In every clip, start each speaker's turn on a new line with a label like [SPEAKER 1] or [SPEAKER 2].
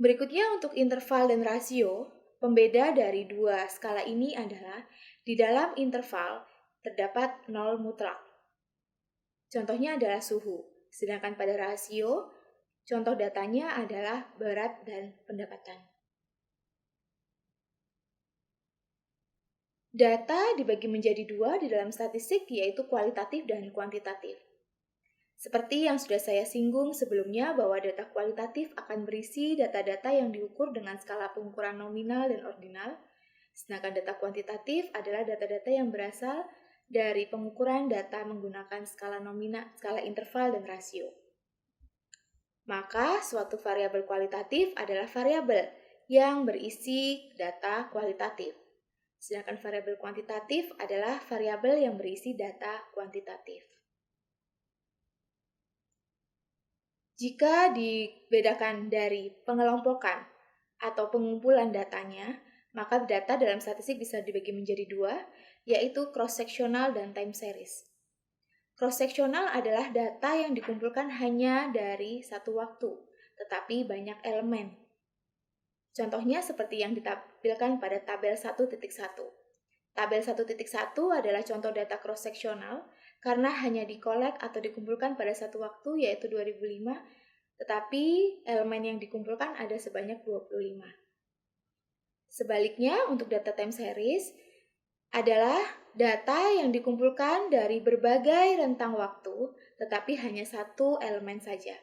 [SPEAKER 1] Berikutnya untuk interval dan rasio, pembeda dari dua skala ini adalah di dalam interval terdapat nol mutlak. Contohnya adalah suhu, sedangkan pada rasio, contoh datanya adalah berat dan pendapatan. Data dibagi menjadi dua di dalam statistik, yaitu kualitatif dan kuantitatif. Seperti yang sudah saya singgung sebelumnya bahwa data kualitatif akan berisi data-data yang diukur dengan skala pengukuran nominal dan ordinal, sedangkan data kuantitatif adalah data-data yang berasal dari pengukuran data menggunakan skala nominal, skala interval, dan rasio. Maka suatu variabel kualitatif adalah variabel yang berisi data kualitatif. Sedangkan variabel kuantitatif adalah variabel yang berisi data kuantitatif. Jika dibedakan dari pengelompokan atau pengumpulan datanya, maka data dalam statistik bisa dibagi menjadi dua, yaitu cross-sectional dan time series. Cross-sectional adalah data yang dikumpulkan hanya dari satu waktu, tetapi banyak elemen. Contohnya seperti yang ditampilkan pada tabel 1.1. Tabel 1.1 adalah contoh data cross-sectional karena hanya dikolek atau dikumpulkan pada satu waktu, yaitu 2005, tetapi elemen yang dikumpulkan ada sebanyak 25. Sebaliknya, untuk data time series adalah data yang dikumpulkan dari berbagai rentang waktu, tetapi hanya satu elemen saja.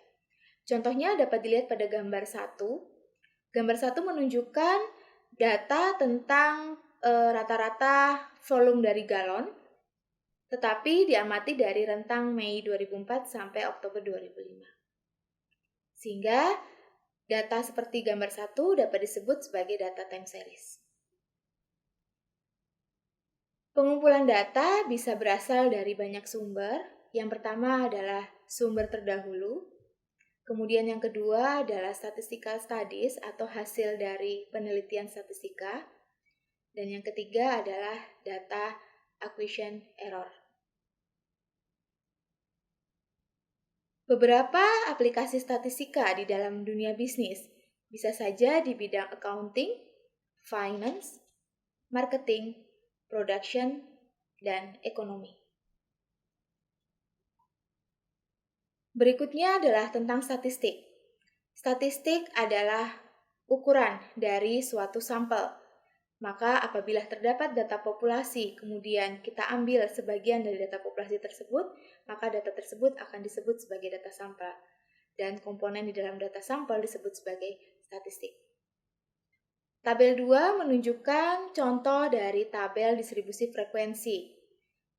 [SPEAKER 1] Contohnya dapat dilihat pada gambar 1. Gambar 1 menunjukkan data tentang rata-rata volume dari galon, tetapi diamati dari rentang Mei 2004 sampai Oktober 2005. Sehingga data seperti gambar 1 dapat disebut sebagai data time series. Pengumpulan data bisa berasal dari banyak sumber. Yang pertama adalah sumber terdahulu. Kemudian yang kedua adalah statistical studies atau hasil dari penelitian statistika. Dan yang ketiga adalah data acquisition error. Beberapa aplikasi statistika di dalam dunia bisnis bisa saja di bidang accounting, finance, marketing, production, dan ekonomi. Berikutnya adalah tentang statistik. Statistik adalah ukuran dari suatu sampel. Maka apabila terdapat data populasi, kemudian kita ambil sebagian dari data populasi tersebut, maka data tersebut akan disebut sebagai data sampel. Dan komponen di dalam data sampel disebut sebagai statistik. Tabel 2 menunjukkan contoh dari tabel distribusi frekuensi.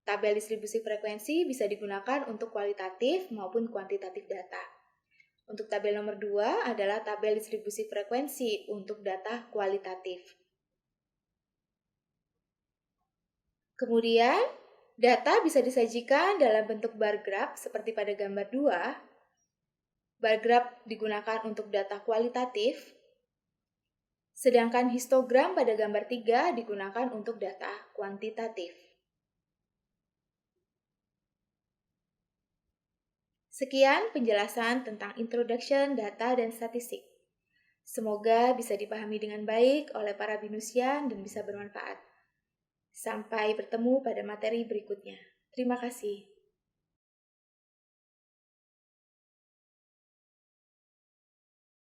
[SPEAKER 1] Tabel distribusi frekuensi bisa digunakan untuk kualitatif maupun kuantitatif data. Untuk tabel nomor 2 adalah tabel distribusi frekuensi untuk data kualitatif. Kemudian, data bisa disajikan dalam bentuk bar graph seperti pada gambar 2. Bar graph digunakan untuk data kualitatif, sedangkan histogram pada gambar 3 digunakan untuk data kuantitatif. Sekian penjelasan tentang introduction data dan statistik. Semoga bisa dipahami dengan baik oleh para binusian dan bisa bermanfaat. Sampai bertemu pada materi berikutnya. Terima kasih.